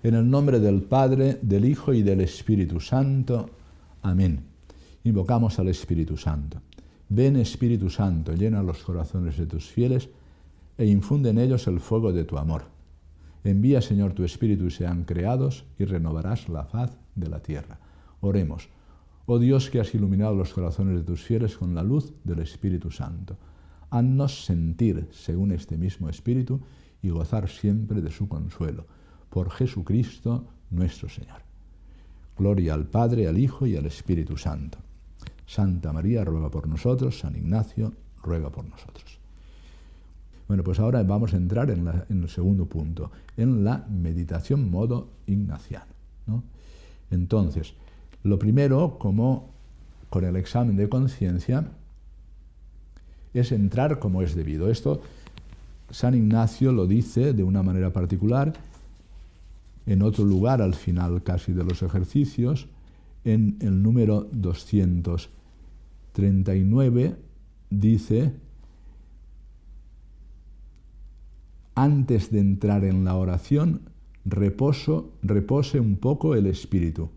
En el nombre del Padre, del Hijo y del Espíritu Santo. Amén. Invocamos al Espíritu Santo. Ven, Espíritu Santo, llena los corazones de tus fieles e infunde en ellos el fuego de tu amor. Envía, Señor, tu Espíritu y sean creados y renovarás la faz de la tierra. Oremos. Oh Dios, que has iluminado los corazones de tus fieles con la luz del Espíritu Santo, haznos sentir según este mismo Espíritu y gozar siempre de su consuelo. Por Jesucristo nuestro Señor. Gloria al Padre, al Hijo y al Espíritu Santo. Santa María, ruega por nosotros. San Ignacio, ruega por nosotros. Bueno, pues ahora vamos a entrar en el segundo punto, en la meditación modo ignaciano, ¿no? Entonces, lo primero, como con el examen de conciencia, es entrar como es debido. Esto San Ignacio lo dice de una manera particular, en otro lugar, al final casi de los ejercicios, en el número 239, dice: antes de entrar en la oración, repose un poco el espíritu,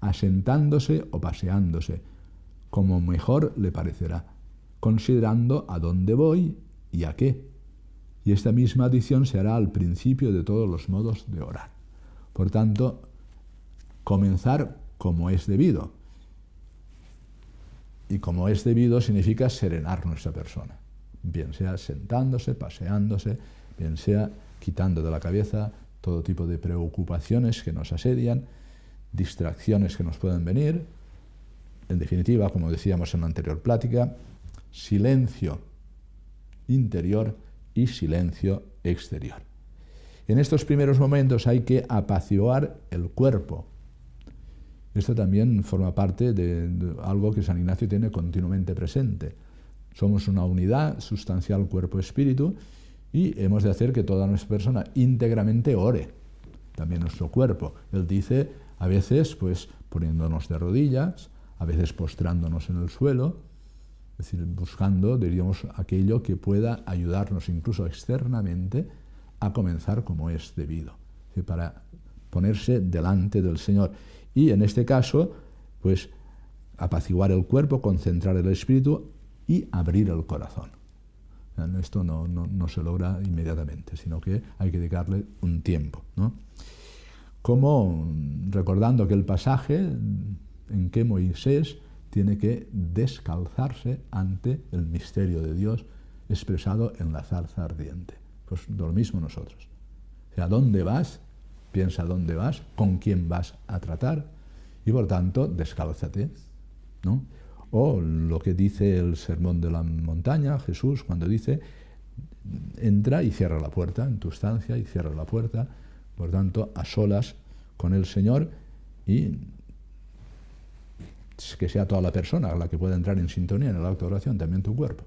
asentándose o paseándose, como mejor le parecerá, considerando a dónde voy y a qué. Y esta misma adición se hará al principio de todos los modos de orar. Por tanto, comenzar como es debido. Y como es debido significa serenar nuestra persona. Bien sea sentándose, paseándose, bien sea quitando de la cabeza todo tipo de preocupaciones que nos asedian, distracciones que nos pueden venir. En definitiva, como decíamos en la anterior plática, silencio interior y silencio exterior. En estos primeros momentos hay que apaciguar el cuerpo. Esto también forma parte de algo que San Ignacio tiene continuamente presente. Somos una unidad sustancial cuerpo-espíritu y hemos de hacer que toda nuestra persona íntegramente ore, también nuestro cuerpo. Él dice, a veces pues poniéndonos de rodillas, a veces postrándonos en el suelo, es decir, buscando, diríamos, aquello que pueda ayudarnos incluso externamente a comenzar como es debido, para ponerse delante del Señor. Y en este caso, pues apaciguar el cuerpo, concentrar el espíritu y abrir el corazón. Esto no se logra inmediatamente, sino que hay que dedicarle un tiempo, ¿no? Como recordando aquel pasaje en que Moisés tiene que descalzarse ante el misterio de Dios expresado en la zarza ardiente. Pues lo mismo nosotros. O sea, ¿a dónde vas? Piensa dónde vas, con quién vas a tratar y por tanto descálzate, ¿no? O lo que dice el Sermón de la Montaña, Jesús, cuando dice: entra y cierra la puerta en tu estancia y cierra la puerta, por tanto, a solas con el Señor, y que sea toda la persona la que pueda entrar en sintonía en el acto de oración, también tu cuerpo.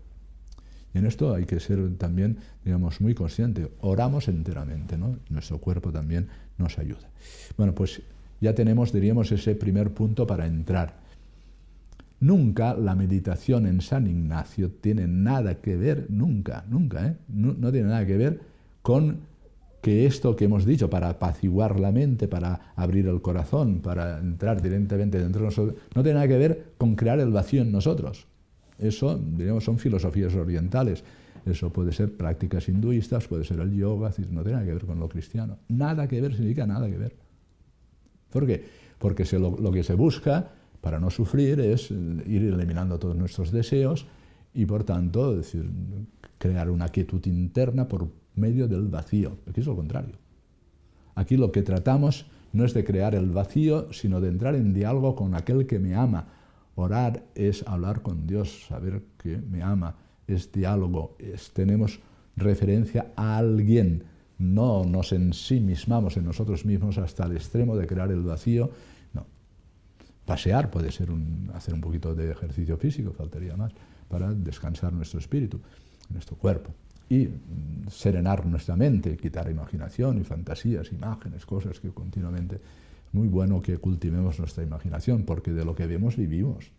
Y en esto hay que ser también, digamos, muy consciente. Oramos enteramente, ¿no? Nuestro cuerpo también nos ayuda. Bueno, pues ya tenemos, diríamos, ese primer punto para entrar. Nunca la meditación en San Ignacio tiene nada que ver, nunca, no tiene nada que ver con que esto que hemos dicho, para apaciguar la mente, para abrir el corazón, para entrar directamente dentro de nosotros, no tiene nada que ver con crear el vacío en nosotros. Eso, diríamos, son filosofías orientales. Eso puede ser prácticas hinduistas, puede ser el yoga, no tiene nada que ver con lo cristiano. Nada que ver significa nada que ver. ¿Por qué? Porque lo que se busca para no sufrir es ir eliminando todos nuestros deseos y, por tanto, es decir, crear una quietud interna por medio del vacío. Aquí es lo contrario. Aquí lo que tratamos no es de crear el vacío, sino de entrar en diálogo con aquel que me ama. Orar es hablar con Dios, saber que me ama, es diálogo, tenemos referencia a alguien. No nos ensimismamos en nosotros mismos hasta el extremo de crear el vacío. No. Pasear puede ser hacer un poquito de ejercicio físico, faltaría más, para descansar nuestro espíritu, nuestro cuerpo. Y serenar nuestra mente, quitar imaginación y fantasías, imágenes, cosas que continuamente... Es muy bueno que cultivemos nuestra imaginación, porque de lo que vemos vivimos.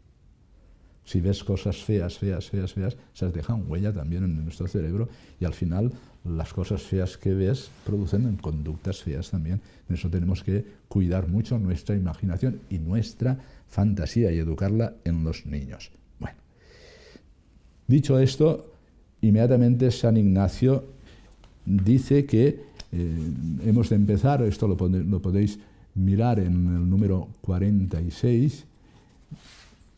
Si ves cosas feas, esas dejan huella también en nuestro cerebro y al final las cosas feas que ves producen conductas feas también. En eso tenemos que cuidar mucho nuestra imaginación y nuestra fantasía y educarla en los niños. Bueno, dicho esto, inmediatamente San Ignacio dice que hemos de empezar, esto lo podéis mirar en el número 46,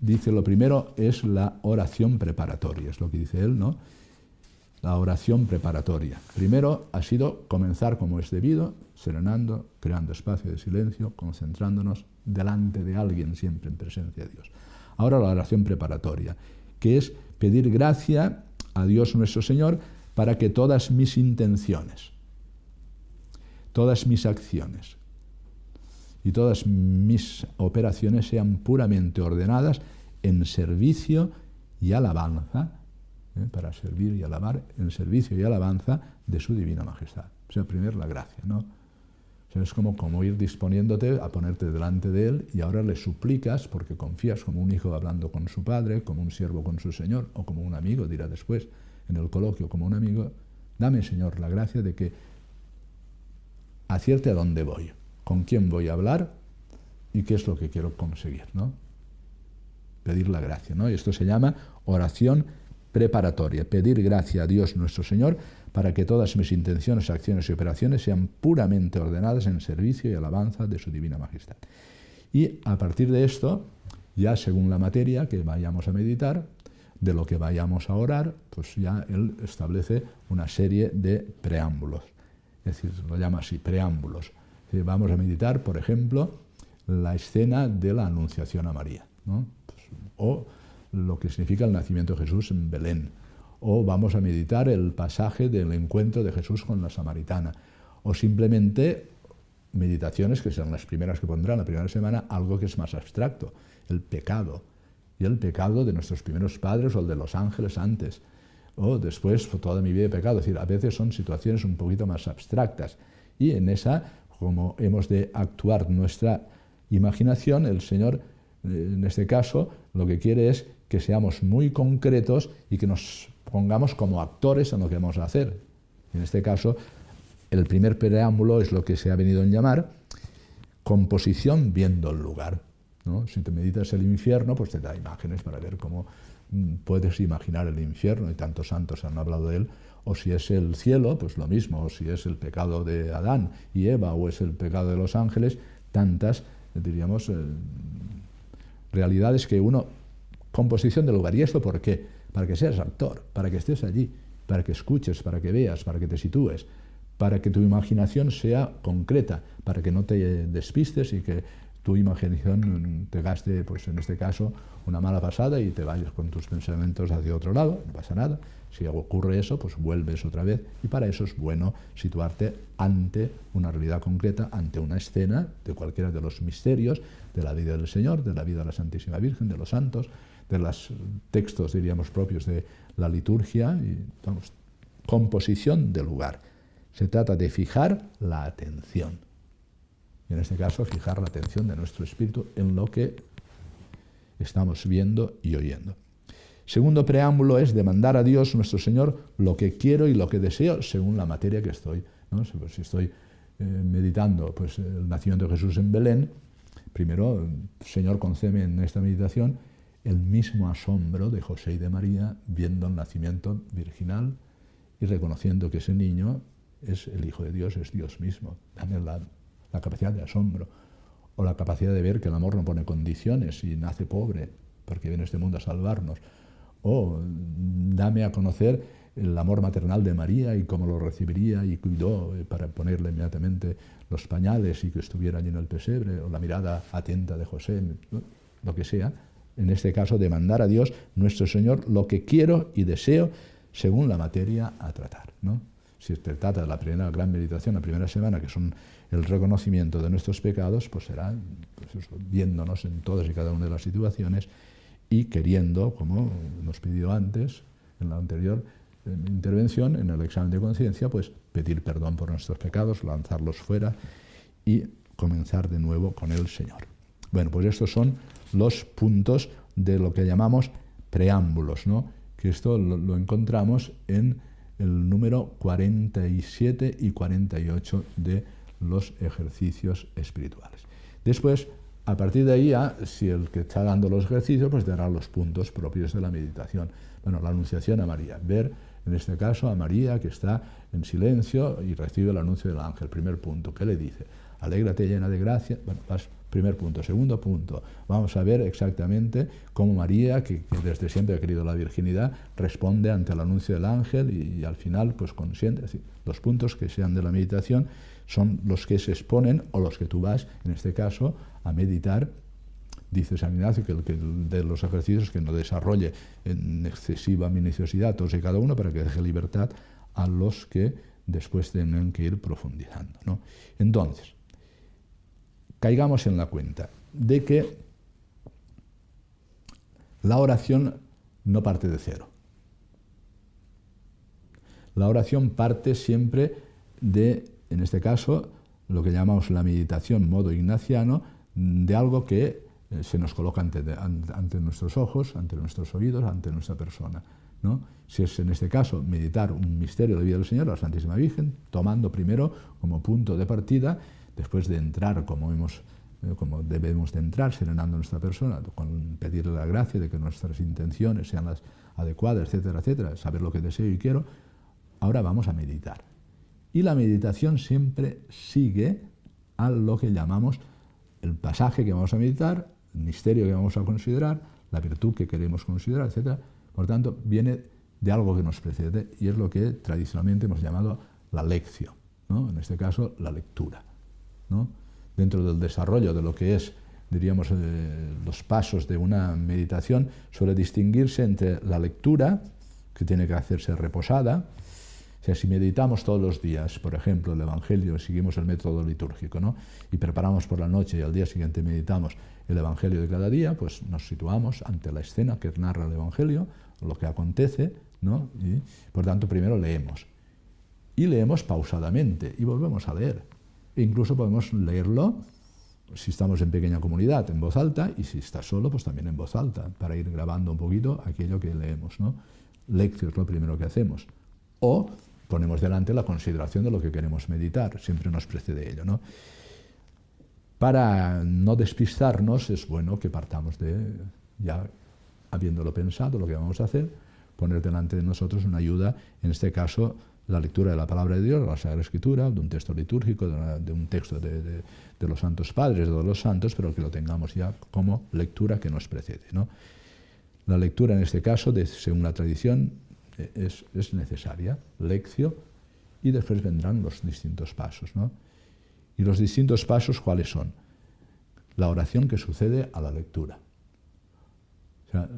dice lo primero es la oración preparatoria, es lo que dice él, ¿no? La oración preparatoria. Primero ha sido comenzar como es debido, serenando, creando espacio de silencio, concentrándonos delante de alguien, siempre en presencia de Dios. Ahora la oración preparatoria, que es pedir gracia a Dios nuestro Señor para que todas mis intenciones, todas mis acciones y todas mis operaciones sean puramente ordenadas en servicio y alabanza, para servir y alabar, en servicio y alabanza de su divina majestad. O sea, primero la gracia, ¿no? O sea, es como ir disponiéndote a ponerte delante de Él y ahora le suplicas, porque confías como un hijo hablando con su padre, como un siervo con su Señor, o como un amigo, dirá después en el coloquio, como un amigo, dame, Señor, la gracia de que acierte a dónde voy, con quién voy a hablar y qué es lo que quiero conseguir, ¿no? Pedir la gracia, ¿no? Y esto se llama oración preparatoria, pedir gracia a Dios nuestro Señor para que todas mis intenciones, acciones y operaciones sean puramente ordenadas en servicio y alabanza de su divina majestad. Y a partir de esto, ya según la materia que vayamos a meditar, de lo que vayamos a orar, pues ya él establece una serie de preámbulos. Es decir, lo llama así, preámbulos. Vamos a meditar, por ejemplo, la escena de la Anunciación a María, ¿no? Pues, o lo que significa el nacimiento de Jesús en Belén. O vamos a meditar el pasaje del encuentro de Jesús con la samaritana. O simplemente meditaciones, que serán las primeras que pondrá en la primera semana, algo que es más abstracto, el pecado. Y el pecado de nuestros primeros padres o el de los ángeles antes. O después, toda mi vida de pecado. Es decir, a veces son situaciones un poquito más abstractas. Y en esa, como hemos de actuar nuestra imaginación, el Señor, en este caso, lo que quiere es que seamos muy concretos y que nos pongamos como actores en lo que vamos a hacer. En este caso, el primer preámbulo es lo que se ha venido a llamar composición viendo el lugar, ¿no? Si te meditas el infierno, pues te da imágenes para ver cómo puedes imaginar el infierno, y tantos santos han hablado de él. O si es el cielo, pues lo mismo. O si es el pecado de Adán y Eva, o es el pecado de los ángeles, tantas, diríamos, realidades que uno... Composición del lugar. ¿Y esto por qué? Para que seas actor, para que estés allí, para que escuches, para que veas, para que te sitúes, para que tu imaginación sea concreta, para que no te despistes y que tu imaginación te gaste, pues en este caso, una mala pasada y te vayas con tus pensamientos hacia otro lado, no pasa nada. Si ocurre eso, pues vuelves otra vez, y para eso es bueno situarte ante una realidad concreta, ante una escena de cualquiera de los misterios de la vida del Señor, de la vida de la Santísima Virgen, de los santos, de los textos, diríamos, propios de la liturgia, y vamos, composición del lugar. Se trata de fijar la atención. Y en este caso, fijar la atención de nuestro espíritu en lo que estamos viendo y oyendo. Segundo preámbulo es demandar a Dios nuestro Señor lo que quiero y lo que deseo según la materia que estoy, ¿no? Si estoy meditando pues, el nacimiento de Jesús en Belén, primero, Señor, concédeme en esta meditación el mismo asombro de José y de María viendo el nacimiento virginal y reconociendo que ese niño es el Hijo de Dios, es Dios mismo. Dame la capacidad de asombro, o la capacidad de ver que el amor no pone condiciones y nace pobre porque viene a este mundo a salvarnos. O dame a conocer el amor maternal de María y cómo lo recibiría y cuidó para ponerle inmediatamente los pañales y que estuviera allí en el pesebre, o la mirada atenta de José, lo que sea. En este caso, demandar a Dios, nuestro Señor, lo que quiero y deseo según la materia a tratar, ¿no? Si se trata de la primera gran meditación, la primera semana, que son el reconocimiento de nuestros pecados, pues será pues eso, viéndonos en todas y cada una de las situaciones y queriendo, como nos pidió antes, en la anterior intervención, en el examen de conciencia, pues pedir perdón por nuestros pecados, lanzarlos fuera y comenzar de nuevo con el Señor. Bueno, pues estos son los puntos de lo que llamamos preámbulos, ¿no? Que esto lo encontramos en el número 47 y 48 de los ejercicios espirituales. Después, a partir de ahí, si el que está dando los ejercicios, pues dará los puntos propios de la meditación. Bueno, la anunciación a María. Ver, en este caso, a María que está en silencio y recibe el anuncio del ángel. Primer punto, ¿qué le dice? Alégrate llena de gracia. Bueno, primer punto. Segundo punto, vamos a ver exactamente cómo María, que desde siempre ha querido la virginidad, responde ante el anuncio del ángel y al final pues consiente. Es decir, los puntos que sean de la meditación son los que se exponen o los que tú vas, en este caso, a meditar. Dice San Ignacio que de los ejercicios que no desarrolle en excesiva minuciosidad todos y cada uno para que deje libertad a los que después tengan que ir profundizando, ¿no? Entonces, caigamos en la cuenta de que la oración no parte de cero. La oración parte siempre de, en este caso, lo que llamamos la meditación modo ignaciano, de algo que se nos coloca ante nuestros ojos, ante nuestros oídos, ante nuestra persona, ¿no? Si es en este caso meditar un misterio de la vida del Señor, la Santísima Virgen, tomando primero como punto de partida, después de entrar como debemos de entrar, serenando nuestra persona, con pedirle la gracia de que nuestras intenciones sean las adecuadas, etcétera, etcétera, saber lo que deseo y quiero. Ahora vamos a meditar. Y la meditación siempre sigue a lo que llamamos el pasaje que vamos a meditar, el misterio que vamos a considerar, la virtud que queremos considerar, etcétera. Por tanto, viene de algo que nos precede y es lo que tradicionalmente hemos llamado la lectio, ¿no? En este caso, la lectura, ¿no? Dentro del desarrollo de lo que es, diríamos, los pasos de una meditación, suele distinguirse entre la lectura, que tiene que hacerse reposada. O sea, si meditamos todos los días, por ejemplo, el Evangelio, seguimos el método litúrgico, ¿no? Y preparamos por la noche y al día siguiente meditamos el Evangelio de cada día, pues nos situamos ante la escena que narra el Evangelio, lo que acontece, ¿no? Y, por tanto, primero leemos. Y leemos pausadamente y volvemos a leer. E incluso podemos leerlo, si estamos en pequeña comunidad, en voz alta, y si estás solo, pues también en voz alta, para ir grabando un poquito aquello que leemos, ¿no? Lectio es lo primero que hacemos. O ponemos delante la consideración de lo que queremos meditar, siempre nos precede ello, ¿no? Para no despistarnos, es bueno que partamos de, ya habiéndolo pensado, lo que vamos a hacer, poner delante de nosotros una ayuda, en este caso, la lectura de la palabra de Dios, de la Sagrada Escritura, de un texto litúrgico, de un texto de los santos padres, de los santos, pero que lo tengamos ya como lectura que nos precede, ¿no? La lectura, en este caso, según la tradición, es necesaria, lectio, y después vendrán los distintos pasos, ¿no? Y los distintos pasos, ¿cuáles son? La oración que sucede a la lectura. O sea,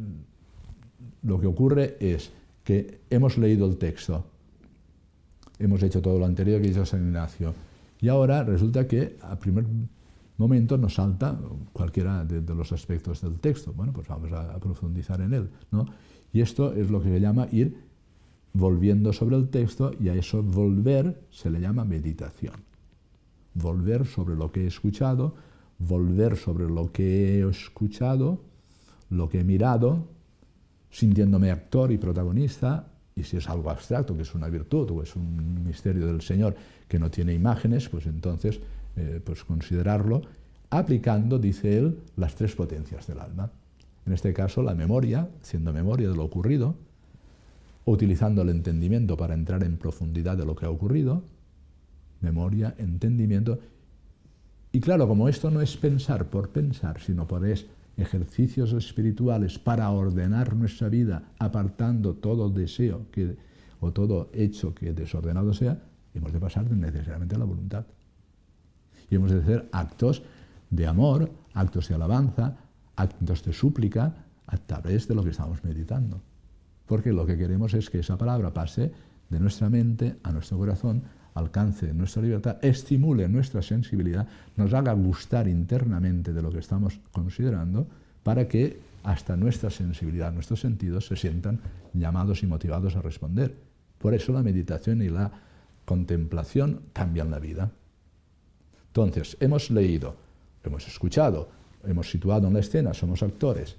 lo que ocurre es que hemos leído el texto, hemos hecho todo lo anterior que hizo San Ignacio, y ahora resulta que a primer momento nos salta cualquiera de los aspectos del texto. Bueno, pues vamos a profundizar en él, ¿no? Y esto es lo que se llama ir volviendo sobre el texto, y a eso volver se le llama meditación. Volver sobre lo que he escuchado, volver sobre lo que he escuchado, lo que he mirado, sintiéndome actor y protagonista, y si es algo abstracto, que es una virtud o es un misterio del Señor que no tiene imágenes, pues entonces pues considerarlo aplicando, dice él, las tres potencias del alma. En este caso, la memoria, siendo memoria de lo ocurrido, utilizando el entendimiento para entrar en profundidad de lo que ha ocurrido, memoria, entendimiento. Y claro, como esto no es pensar por pensar, sino por ejercicios espirituales para ordenar nuestra vida, apartando todo deseo o todo hecho que desordenado sea, hemos de pasar necesariamente a la voluntad. Y hemos de hacer actos de amor, actos de alabanza, actos de súplica, a través de lo que estamos meditando. Porque lo que queremos es que esa palabra pase de nuestra mente a nuestro corazón, alcance nuestra libertad, estimule nuestra sensibilidad, nos haga gustar internamente de lo que estamos considerando, para que hasta nuestra sensibilidad, nuestros sentidos se sientan llamados y motivados a responder. Por eso la meditación y la contemplación cambian la vida. Entonces, hemos leído, hemos escuchado, hemos situado en la escena, somos actores,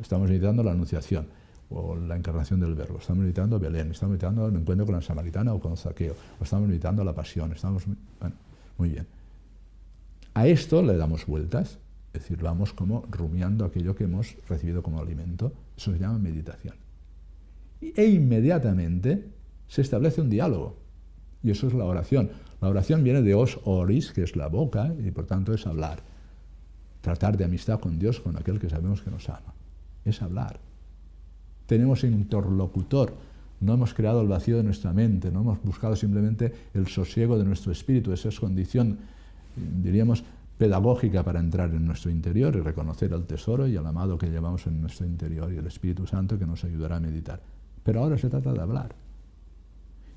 estamos meditando la Anunciación. o la encarnación del Verbo, estamos meditando a Belén, estamos meditando al encuentro con la Samaritana o con Zaqueo, o estamos meditando a la Pasión, bueno, muy bien. A esto le damos vueltas, es decir, vamos como rumiando aquello que hemos recibido como alimento, eso se llama meditación. E inmediatamente se establece un diálogo, y eso es la oración. La oración viene de os oris, que es la boca, y por tanto es hablar. Tratar de amistad con Dios, con aquel que sabemos que nos ama. Es hablar. Tenemos interlocutor. No hemos creado el vacío de nuestra mente, no hemos buscado simplemente el sosiego de nuestro espíritu. Esa es condición, diríamos, pedagógica para entrar en nuestro interior y reconocer el tesoro y el amado que llevamos en nuestro interior y el Espíritu Santo que nos ayudará a meditar. Pero ahora se trata de hablar.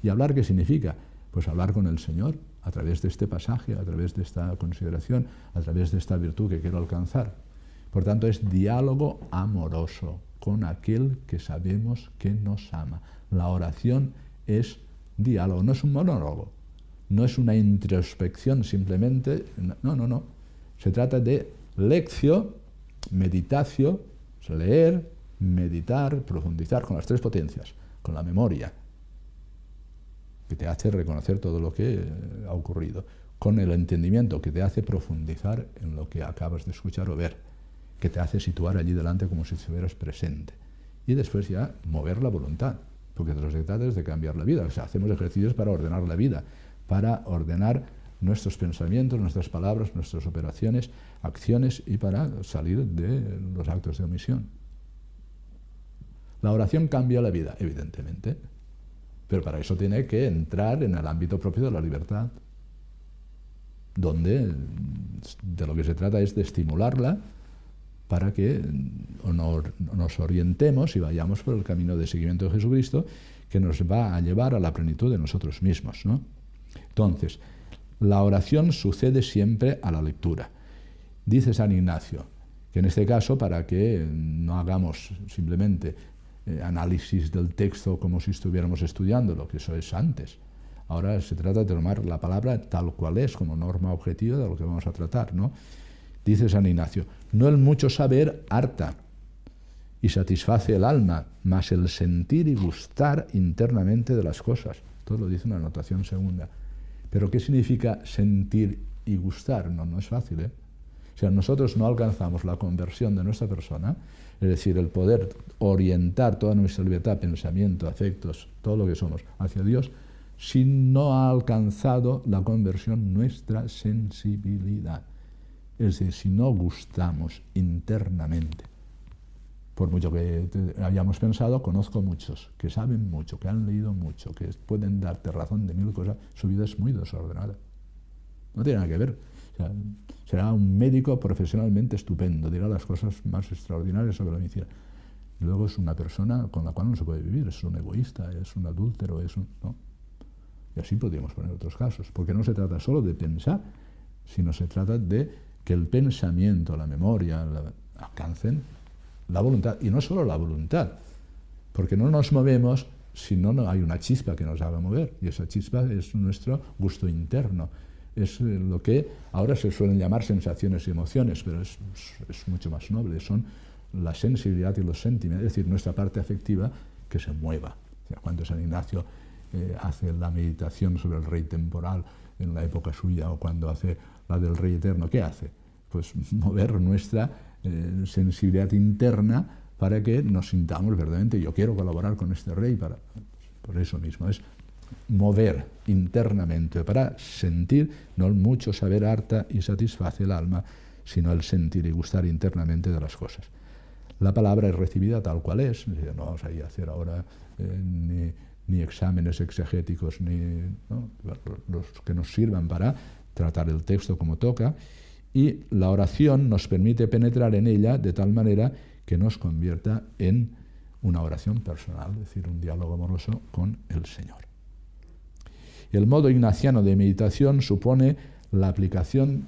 ¿Y hablar qué significa? Pues hablar con el Señor a través de este pasaje, a través de esta consideración, a través de esta virtud que quiero alcanzar. Por tanto, es diálogo amoroso con aquel que sabemos que nos ama. La oración es diálogo, no es un monólogo, no es una introspección simplemente, no. Se trata de lectio, meditatio, leer, meditar, profundizar con las tres potencias, con la memoria, que te hace reconocer todo lo que ha ocurrido, con el entendimiento, que te hace profundizar en lo que acabas de escuchar o ver, que te hace situar allí delante como si estuvieras presente. Y después ya mover la voluntad, porque de lo que se trata es de cambiar la vida. O sea, hacemos ejercicios para ordenar la vida, para ordenar nuestros pensamientos, nuestras palabras, nuestras operaciones, acciones y para salir de los actos de omisión. La oración cambia la vida, evidentemente, pero para eso tiene que entrar en el ámbito propio de la libertad, donde de lo que se trata es de estimularla para que nos orientemos y vayamos por el camino de seguimiento de Jesucristo que nos va a llevar a la plenitud de nosotros mismos, ¿no? Entonces, la oración sucede siempre a la lectura. Dice San Ignacio que en este caso, para que no hagamos simplemente análisis del texto como si estuviéramos estudiándolo, que eso es antes. Ahora se trata de tomar la palabra tal cual es, como norma objetiva de lo que vamos a tratar, ¿no? Dice San Ignacio, no el mucho saber harta y satisface el alma, mas el sentir y gustar internamente de las cosas. Esto lo dice una anotación segunda. ¿Pero qué significa sentir y gustar? No es fácil, ¿eh? O sea, nosotros no alcanzamos la conversión de nuestra persona, es decir, el poder orientar toda nuestra libertad, pensamiento, afectos, todo lo que somos hacia Dios, si no ha alcanzado la conversión nuestra sensibilidad. Es decir, si no gustamos internamente. Por mucho que hayamos pensado, conozco muchos que saben mucho, que han leído mucho, que pueden darte razón de mil cosas, su vida es muy desordenada. No tiene nada que ver. O sea, será un médico profesionalmente estupendo, dirá las cosas más extraordinarias sobre la medicina. Y luego es una persona con la cual no se puede vivir, es un egoísta, es un adúltero, ¿no? Y así podríamos poner otros casos, porque no se trata solo de pensar, sino se trata de que el pensamiento, la memoria, alcancen la voluntad. Y no solo la voluntad, porque no nos movemos si no hay una chispa que nos haga mover, y esa chispa es nuestro gusto interno. Es lo que ahora se suelen llamar sensaciones y emociones, pero es mucho más noble, son la sensibilidad y los sentimientos, es decir, nuestra parte afectiva que se mueva. O sea, cuando San Ignacio hace la meditación sobre el rey temporal en la época suya, o cuando hace la del rey eterno, ¿qué hace? Pues mover nuestra sensibilidad interna para que nos sintamos verdaderamente, yo quiero colaborar con este rey, por eso mismo, es mover internamente para sentir, no el mucho saber harta y satisface el alma, sino el sentir y gustar internamente de las cosas. La palabra es recibida tal cual es, no vamos a ir a hacer ahora ni exámenes exegéticos, ¿no? Los que nos sirvan para tratar el texto como toca, y la oración nos permite penetrar en ella de tal manera que nos convierta en una oración personal, es decir, un diálogo amoroso con el Señor. El modo ignaciano de meditación supone la aplicación,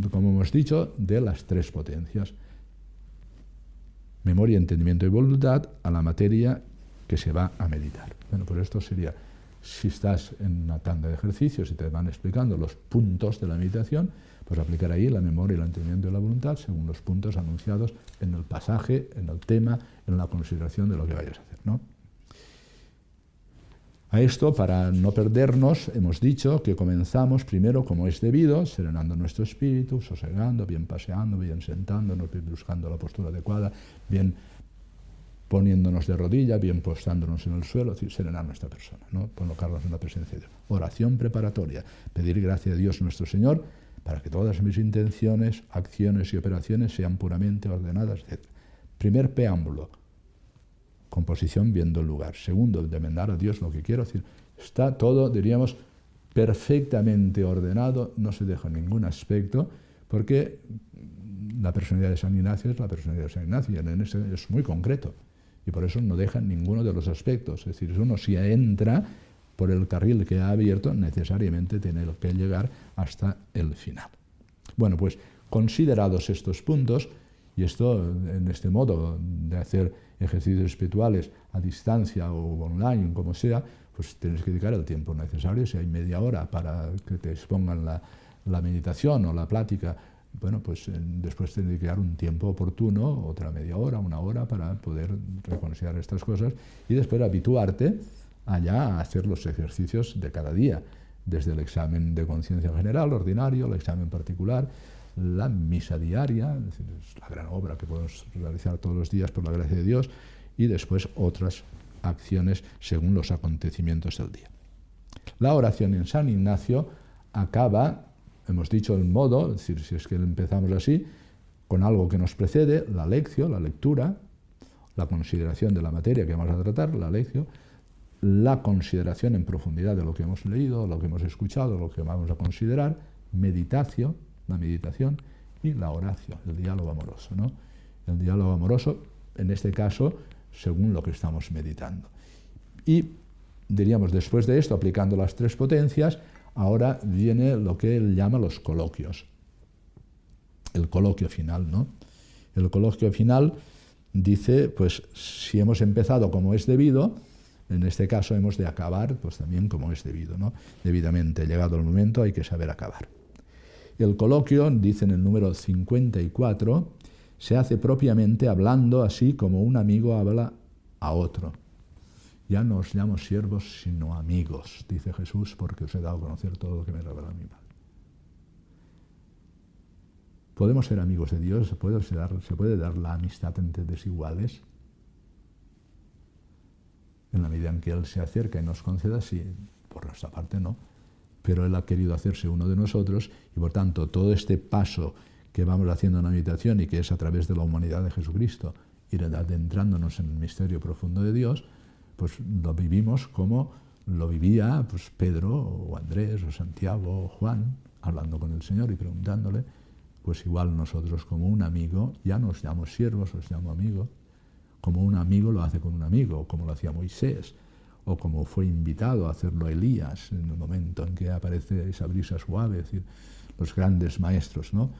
como hemos dicho, de las tres potencias: memoria, entendimiento y voluntad a la materia que se va a meditar. Bueno, pues esto sería Si estás en una tanda de ejercicios y te van explicando los puntos de la meditación, pues aplicar ahí la memoria, el entendimiento y la voluntad según los puntos anunciados en el pasaje, en el tema, en la consideración de lo que vayas a hacer, ¿no? A esto, para no perdernos, hemos dicho que comenzamos primero como es debido, serenando nuestro espíritu, sosegando, bien paseando, bien sentándonos, bien buscando la postura adecuada, bien poniéndonos de rodilla, bien postándonos en el suelo, es decir, serenar nuestra persona, ¿no? Colocarnos en la presencia de Dios. Oración preparatoria, pedir gracia a Dios nuestro Señor para que todas mis intenciones, acciones y operaciones sean puramente ordenadas, etc. Primer preámbulo, composición viendo el lugar. Segundo, demandar a Dios lo que quiero, es decir, está todo, diríamos, perfectamente ordenado, no se deja ningún aspecto, porque la personalidad de San Ignacio es la personalidad de San Ignacio, y en ese es muy concreto. Y por eso no deja ninguno de los aspectos. Es decir, uno si entra por el carril que ha abierto, necesariamente tiene que llegar hasta el final. Bueno, pues considerados estos puntos, y esto en este modo de hacer ejercicios espirituales a distancia o online, como sea, pues tienes que dedicar el tiempo necesario. Si hay media hora para que te expongan la meditación o la plática, bueno, pues después tienes que dedicar un tiempo oportuno, otra media hora, una hora, para poder reconsiderar estas cosas y después habituarte allá a hacer los ejercicios de cada día, desde el examen de conciencia general, ordinario, el examen particular, la misa diaria, es decir, es la gran obra que podemos realizar todos los días por la gracia de Dios, y después otras acciones según los acontecimientos del día. La oración en San Ignacio acaba, hemos dicho el modo, es decir, si es que empezamos así, con algo que nos precede, la lección, la lectura, la consideración de la materia que vamos a tratar, la lección, la consideración en profundidad de lo que hemos leído, lo que hemos escuchado, lo que vamos a considerar, meditación, la meditación, y la oración, el diálogo amoroso, ¿no? El diálogo amoroso, en este caso, según lo que estamos meditando. Y, diríamos, después de esto, aplicando las tres potencias, ahora viene lo que él llama los coloquios. El coloquio final, ¿no? El coloquio final dice, pues, si hemos empezado como es debido, en este caso hemos de acabar, pues también como es debido, ¿no? Debidamente, llegado el momento, hay que saber acabar. El coloquio, dice en el número 54, se hace propiamente hablando así como un amigo habla a otro. Ya no os llamo siervos, sino amigos, dice Jesús, porque os he dado a conocer todo lo que me revela mi Padre. ¿Podemos ser amigos de Dios? ¿Se puede dar la amistad entre desiguales? En la medida en que Él se acerca y nos conceda, sí, por nuestra parte no. Pero Él ha querido hacerse uno de nosotros y, por tanto, todo este paso que vamos haciendo en la meditación y que es a través de la humanidad de Jesucristo, ir adentrándonos en el misterio profundo de Dios, pues lo vivimos como lo vivía pues, Pedro o Andrés o Santiago o Juan, hablando con el Señor y preguntándole, pues igual nosotros como un amigo, ya no os llamo siervos, os llamo amigos, como un amigo lo hace con un amigo, como lo hacía Moisés, o como fue invitado a hacerlo Elías en el momento en que aparece esa brisa suave, es decir, los grandes maestros, ¿no?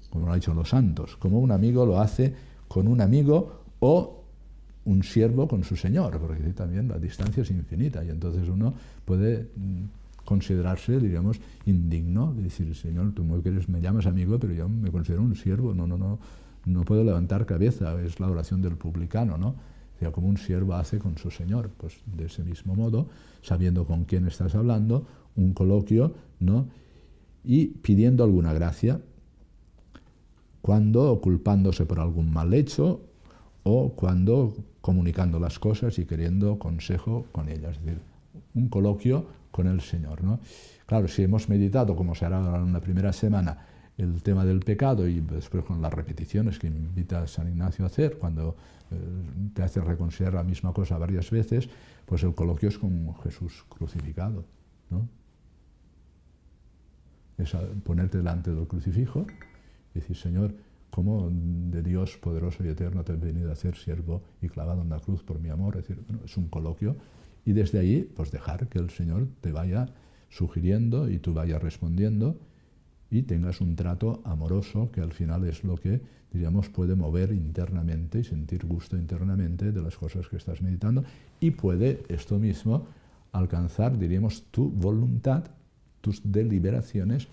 Como lo han dicho los santos, como un amigo lo hace con un amigo o un siervo con su señor, porque también la distancia es infinita y entonces uno puede considerarse, diríamos, indigno de decir, Señor, tú me llamas amigo, pero yo me considero un siervo, no puedo levantar cabeza, es la oración del publicano, ¿no? O sea, como un siervo hace con su señor, pues de ese mismo modo, sabiendo con quién estás hablando, un coloquio, ¿no? Y pidiendo alguna gracia, cuando culpándose por algún mal hecho o cuando comunicando las cosas y queriendo consejo con ellas, es decir, un coloquio con el Señor, ¿no? Claro, si hemos meditado, como se hará en una primera semana, el tema del pecado y después con las repeticiones que invita a San Ignacio a hacer, cuando te hace reconsiderar la misma cosa varias veces, pues el coloquio es con Jesús crucificado, ¿no? Es ponerte delante del crucifijo y decir, Señor, ¿cómo de Dios poderoso y eterno te he venido a hacer siervo y clavado en la cruz por mi amor? Es decir, bueno, es un coloquio y desde ahí, pues dejar que el Señor te vaya sugiriendo y tú vayas respondiendo y tengas un trato amoroso que al final es lo que, diríamos, puede mover internamente y sentir gusto internamente de las cosas que estás meditando y puede esto mismo alcanzar, diríamos, tu voluntad, tus deliberaciones,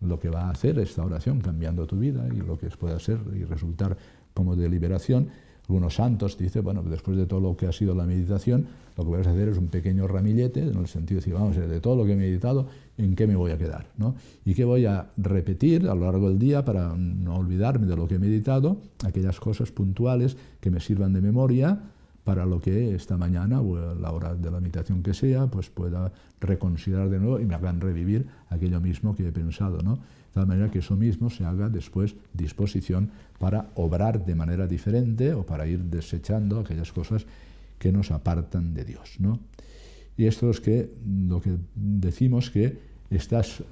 lo que va a hacer esta oración cambiando tu vida y lo que puede ser y resultar como deliberación. Algunos santos dicen, bueno, después de todo lo que ha sido la meditación, lo que vas a hacer es un pequeño ramillete, en el sentido de decir, vamos a ver, de todo lo que he meditado, ¿en qué me voy a quedar? ¿No? ¿Y qué voy a repetir a lo largo del día para no olvidarme de lo que he meditado? Aquellas cosas puntuales que me sirvan de memoria para lo que esta mañana o a la hora de la meditación que sea, pues pueda reconsiderar de nuevo y me hagan revivir aquello mismo que he pensado, ¿no? De tal manera que eso mismo se haga después disposición para obrar de manera diferente o para ir desechando aquellas cosas que nos apartan de Dios, ¿no? Y esto es lo que decimos que estas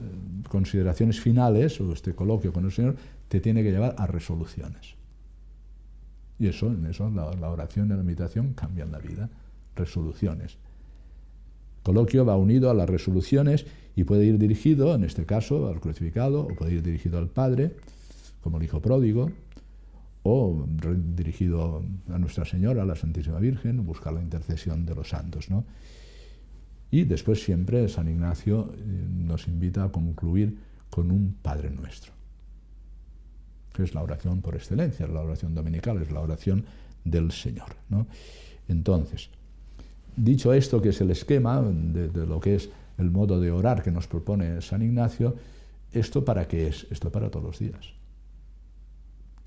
consideraciones finales o este coloquio con el Señor te tiene que llevar a resoluciones. Y en eso la oración y la meditación cambian la vida. Resoluciones. Coloquio va unido a las resoluciones y puede ir dirigido, en este caso, al crucificado, o puede ir dirigido al Padre, como el Hijo pródigo, o dirigido a Nuestra Señora, a la Santísima Virgen, buscar la intercesión de los santos, ¿no? Y después siempre San Ignacio nos invita a concluir con un Padre Nuestro, que es la oración por excelencia, la oración dominical, es la oración del Señor, ¿no? Entonces, dicho esto, que es el esquema de lo que es el modo de orar que nos propone San Ignacio, ¿esto para qué es? Esto para todos los días.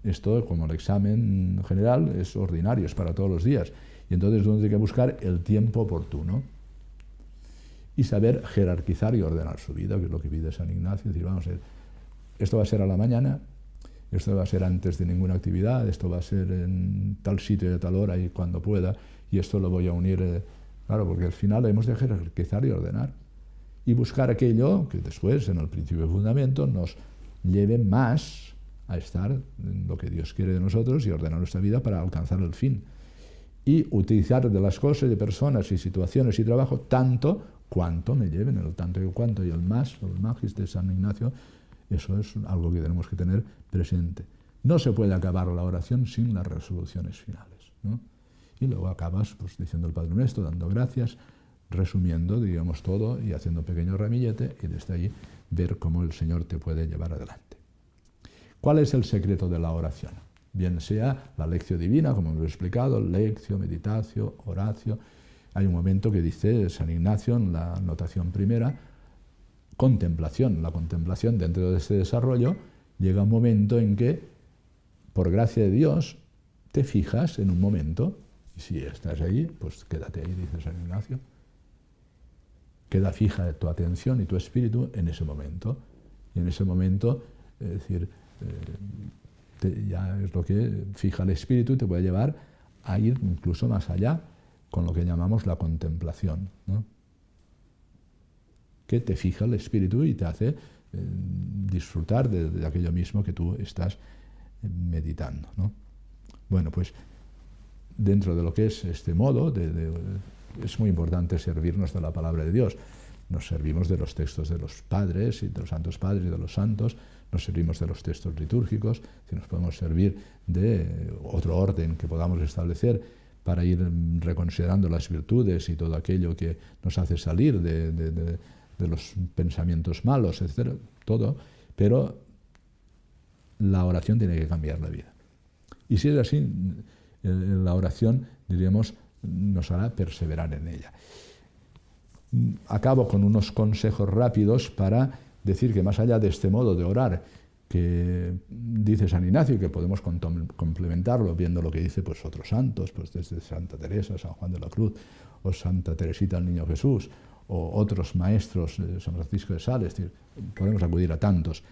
Esto, como el examen general, es ordinario, es para todos los días. Y entonces uno tiene que buscar el tiempo oportuno y saber jerarquizar y ordenar su vida, que es lo que pide San Ignacio. Es decir, vamos a ver, esto va a ser a la mañana, esto va a ser antes de ninguna actividad, esto va a ser en tal sitio y a tal hora y cuando pueda, y esto lo voy a unir, claro, porque al final hemos de jerarquizar y ordenar y buscar aquello que después, en el principio de fundamento, nos lleve más a estar en lo que Dios quiere de nosotros y ordenar nuestra vida para alcanzar el fin. Y utilizar de las cosas, de personas y situaciones y trabajo tanto cuanto me lleven, el tanto y el cuanto y el más, el magis de San Ignacio. Eso es algo que tenemos que tener presente. No se puede acabar la oración sin las resoluciones finales, ¿no? Y luego acabas pues, diciendo el Padre Nuestro, dando gracias, resumiendo, digamos, todo y haciendo un pequeño ramillete y desde ahí ver cómo el Señor te puede llevar adelante. ¿Cuál es el secreto de la oración? Bien sea la lección divina, como hemos explicado, lección, meditatio, oratio. Hay un momento que dice San Ignacio en la anotación primera, contemplación. La contemplación, dentro de este desarrollo, llega un momento en que, por gracia de Dios, te fijas en un momento, y si estás allí, pues quédate ahí, dice San Ignacio. Queda fija tu atención y tu espíritu en ese momento. Y en ese momento, es decir, ya es lo que fija el espíritu y te puede llevar a ir incluso más allá con lo que llamamos la contemplación, ¿no? Que te fija el espíritu y te hace disfrutar de aquello mismo que tú estás meditando, ¿no? Bueno, pues dentro de lo que es este modo, es muy importante servirnos de la palabra de Dios. Nos servimos de los textos de los padres y de los santos padres y de los santos, nos servimos de los textos litúrgicos, si nos podemos servir de otro orden que podamos establecer para ir reconsiderando las virtudes y todo aquello que nos hace salir de los pensamientos malos, etcétera, todo, pero la oración tiene que cambiar la vida. Y si es así, la oración, diríamos, nos hará perseverar en ella. Acabo con unos consejos rápidos para decir que más allá de este modo de orar que dice San Ignacio, que podemos complementarlo viendo lo que dice pues, otros santos, pues desde Santa Teresa, San Juan de la Cruz, o Santa Teresita el Niño Jesús, o otros maestros, San Francisco de Sales, es decir, podemos acudir a tantos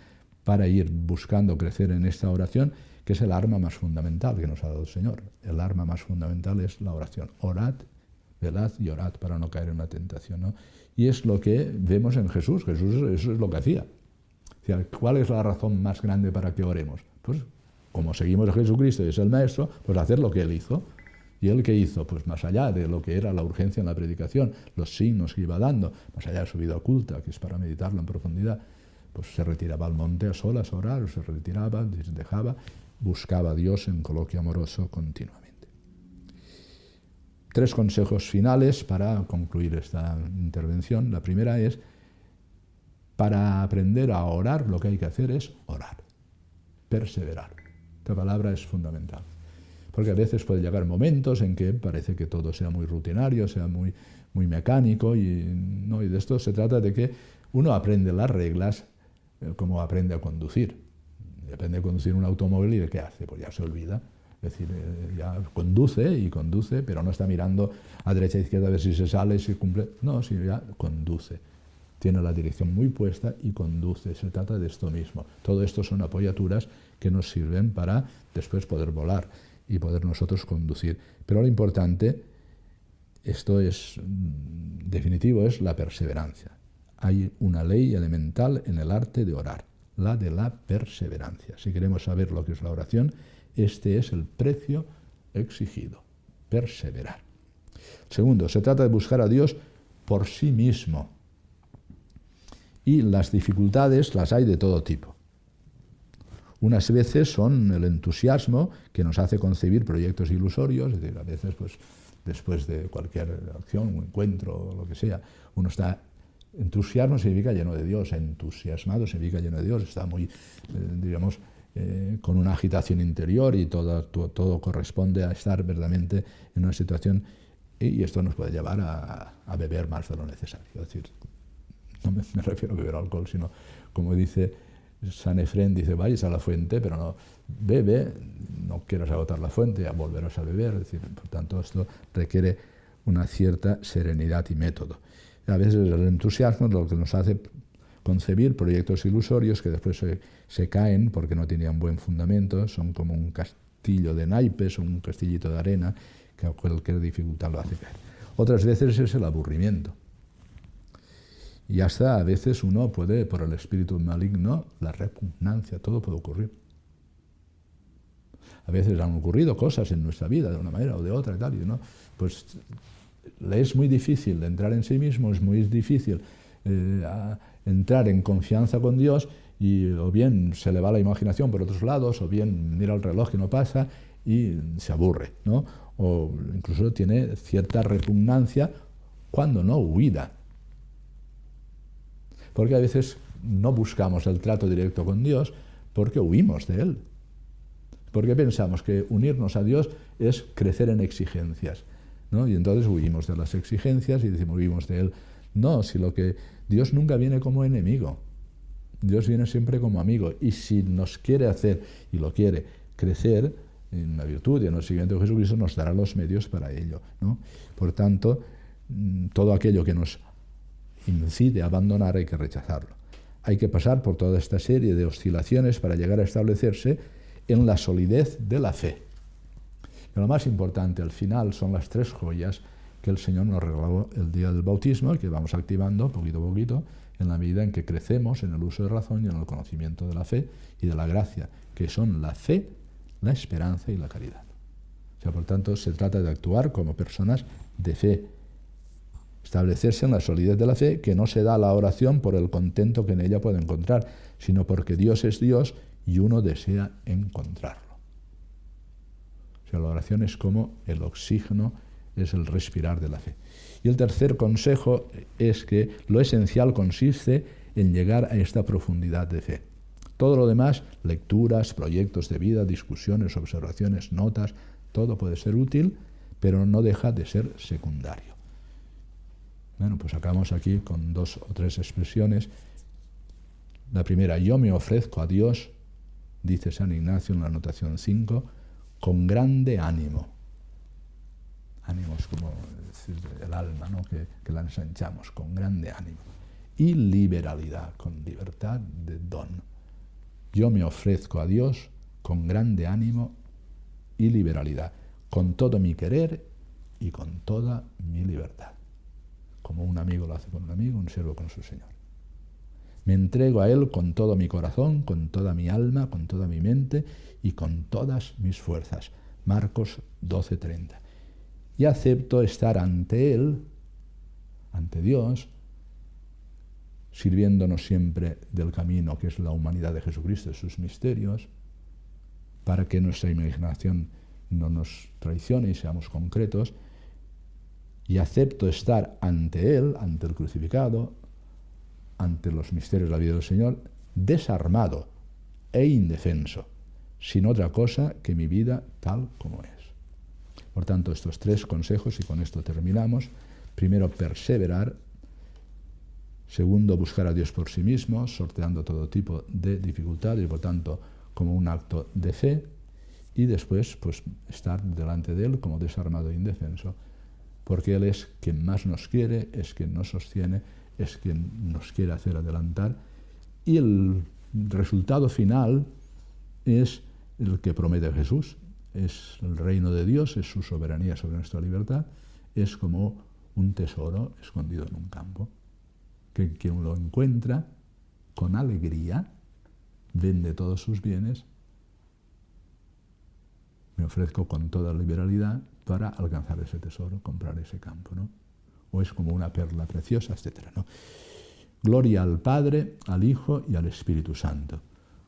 para ir buscando crecer en esta oración, que es el arma más fundamental que nos ha dado el Señor. El arma más fundamental es la oración. Orad, velad y orad para no caer en la tentación, ¿no? Y es lo que vemos en Jesús. Jesús eso es lo que hacía. O sea, ¿cuál es la razón más grande para que oremos? Pues como seguimos a Jesucristo y es el Maestro, pues hacer lo que Él hizo. ¿Y Él qué hizo? Pues más allá de lo que era la urgencia en la predicación, los signos que iba dando, más allá de su vida oculta, que es para meditarlo en profundidad, pues se retiraba al monte a solas a orar, o se retiraba, dejaba, buscaba a Dios en coloquio amoroso continuamente. 3 consejos finales para concluir esta intervención. La primera es, para aprender a orar, lo que hay que hacer es orar, perseverar. Esta palabra es fundamental. Porque a veces puede llegar momentos en que parece que todo sea muy rutinario, sea muy mecánico, y de esto se trata de que uno aprende las reglas como aprende a conducir. Aprende a conducir un automóvil y ¿de qué hace? Pues ya se olvida. Es decir, ya conduce, pero no está mirando a derecha e izquierda a ver si se sale, si cumple. No, si ya conduce. Tiene la dirección muy puesta y conduce. Se trata de esto mismo. Todo esto son apoyaturas que nos sirven para después poder volar y poder nosotros conducir. Pero lo importante, esto es definitivo, es la perseverancia. Hay una ley elemental en el arte de orar, la de la perseverancia. Si queremos saber lo que es la oración, este es el precio exigido, perseverar. Segundo, se trata de buscar a Dios por sí mismo. Y las dificultades las hay de todo tipo. Unas veces son el entusiasmo que nos hace concebir proyectos ilusorios, es decir, a veces pues, después de cualquier acción, un encuentro, lo que sea, uno está... Entusiasmo significa lleno de Dios, entusiasmado significa lleno de Dios, está muy, con una agitación interior y todo corresponde a estar verdaderamente en una situación, y esto nos puede llevar a beber más de lo necesario. Es decir, no me refiero a beber alcohol, sino, como dice San Efrén, dice, vayas a la fuente, pero no bebe, no quieras agotar la fuente, ya volverás a beber. Es decir, por tanto, esto requiere una cierta serenidad y método. A veces el entusiasmo es lo que nos hace concebir proyectos ilusorios que después se caen porque no tenían buen fundamento, son como un castillo de naipes o un castillito de arena que a cualquier dificultad lo hace caer. Otras veces es el aburrimiento. Y hasta a veces uno puede, por el espíritu maligno, la repugnancia, todo puede ocurrir. A veces han ocurrido cosas en nuestra vida de una manera o de otra y tal, y uno, pues es muy difícil entrar en sí mismo, es muy difícil entrar en confianza con Dios, y o bien se le va la imaginación por otros lados, o bien mira el reloj y no pasa y se aburre, ¿no? O incluso tiene cierta repugnancia, cuando no huida. Porque a veces no buscamos el trato directo con Dios porque huimos de Él. Porque pensamos que unirnos a Dios es crecer en exigencias, ¿no? Y entonces huimos de las exigencias y decimos, huimos de Él. No, si Dios nunca viene como enemigo. Dios viene siempre como amigo. Y si nos quiere hacer, y lo quiere, crecer en la virtud y en el seguimiento de Jesucristo, nos dará los medios para ello, ¿no? Por tanto, todo aquello que nos incide a abandonar hay que rechazarlo. Hay que pasar por toda esta serie de oscilaciones para llegar a establecerse en la solidez de la fe. Pero lo más importante al final son las 3 joyas que el Señor nos regaló el día del bautismo y que vamos activando poquito a poquito en la medida en que crecemos en el uso de razón y en el conocimiento de la fe y de la gracia, que son la fe, la esperanza y la caridad. O sea, por tanto, se trata de actuar como personas de fe, establecerse en la solidez de la fe, que no se da a la oración por el contento que en ella puede encontrar, sino porque Dios es Dios y uno desea encontrarlo. O sea, la oración es como el oxígeno, es el respirar de la fe. Y el tercer consejo es que lo esencial consiste en llegar a esta profundidad de fe. Todo lo demás, lecturas, proyectos de vida, discusiones, observaciones, notas, todo puede ser útil, pero no deja de ser secundario. Bueno, pues acabamos aquí con 2 o 3 expresiones. La primera, yo me ofrezco a Dios, dice San Ignacio en la anotación 5, con grande ánimo. Ánimo es como decir, el alma, ¿no? que la ensanchamos, con grande ánimo. Y liberalidad, con libertad de don. Yo me ofrezco a Dios con grande ánimo y liberalidad, con todo mi querer y con toda mi libertad. Como un amigo lo hace con un amigo, un siervo con su Señor. Me entrego a Él con todo mi corazón, con toda mi alma, con toda mi mente y con todas mis fuerzas. Marcos 12:30. Y acepto estar ante Él, ante Dios, sirviéndonos siempre del camino que es la humanidad de Jesucristo, de sus misterios, para que nuestra imaginación no nos traicione y seamos concretos, y acepto estar ante Él, ante el crucificado, ante los misterios de la vida del Señor, desarmado e indefenso, sin otra cosa que mi vida tal como es. Por tanto, estos 3 consejos, y con esto terminamos. Primero, perseverar. Segundo, buscar a Dios por sí mismo, sorteando todo tipo de dificultades y, por tanto, como un acto de fe. Y después, pues, estar delante de Él como desarmado e indefenso, porque Él es quien más nos quiere, es quien nos sostiene, es quien nos quiere hacer adelantar. Y el resultado final es el que promete Jesús. Es el reino de Dios, es su soberanía sobre nuestra libertad, es como un tesoro escondido en un campo, que quien lo encuentra con alegría, vende todos sus bienes, me ofrezco con toda liberalidad para alcanzar ese tesoro, comprar ese campo, ¿no? O es como una perla preciosa, etc., ¿no? Gloria al Padre, al Hijo y al Espíritu Santo,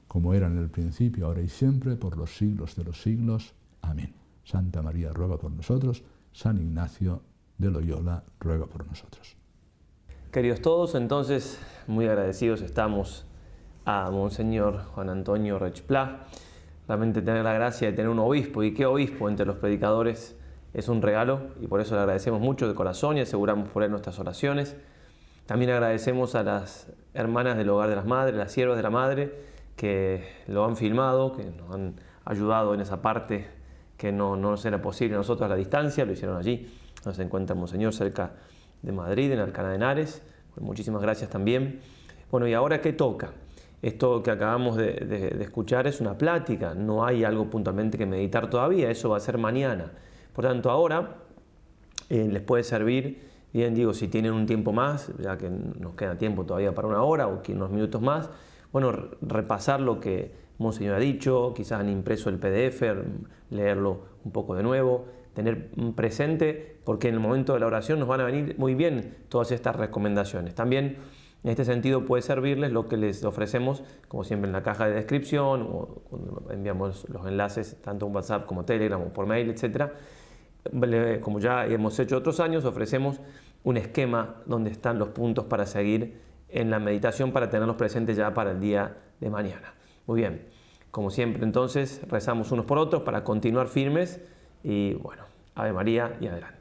como era en el principio, ahora y siempre, por los siglos de los siglos. Amén. Santa María ruega por nosotros. San Ignacio de Loyola ruega por nosotros. Queridos todos, entonces, muy agradecidos estamos a Monseñor Juan Antonio Rechplá. Realmente tener la gracia de tener un obispo, y qué obispo entre los predicadores, es un regalo, y por eso le agradecemos mucho de corazón y aseguramos por él nuestras oraciones. También agradecemos a las hermanas del Hogar de las Madres, las siervas de la Madre, que lo han filmado, que nos han ayudado en esa parte que no nos era posible a nosotros a la distancia, lo hicieron allí. Nos encuentra Monseñor cerca de Madrid, en Alcalá de Henares. Pues muchísimas gracias también. Bueno, ¿y ahora qué toca? Esto que acabamos de escuchar es una plática, no hay algo puntualmente que meditar todavía, eso va a ser mañana. Por tanto, ahora les puede servir, bien digo, si tienen un tiempo más, ya que nos queda tiempo todavía para 1 hora o unos minutos más, bueno, repasar lo que Monseñor ha dicho, quizás han impreso el PDF, leerlo un poco de nuevo, tener presente, porque en el momento de la oración nos van a venir muy bien todas estas recomendaciones. También en este sentido puede servirles lo que les ofrecemos, como siempre en la caja de descripción, o cuando enviamos los enlaces tanto en WhatsApp como Telegram o por mail, etc. Como ya hemos hecho otros años, ofrecemos un esquema donde están los puntos para seguir en la meditación, para tenerlos presentes ya para el día de mañana. Muy bien, como siempre entonces rezamos unos por otros para continuar firmes y bueno, Ave María y adelante.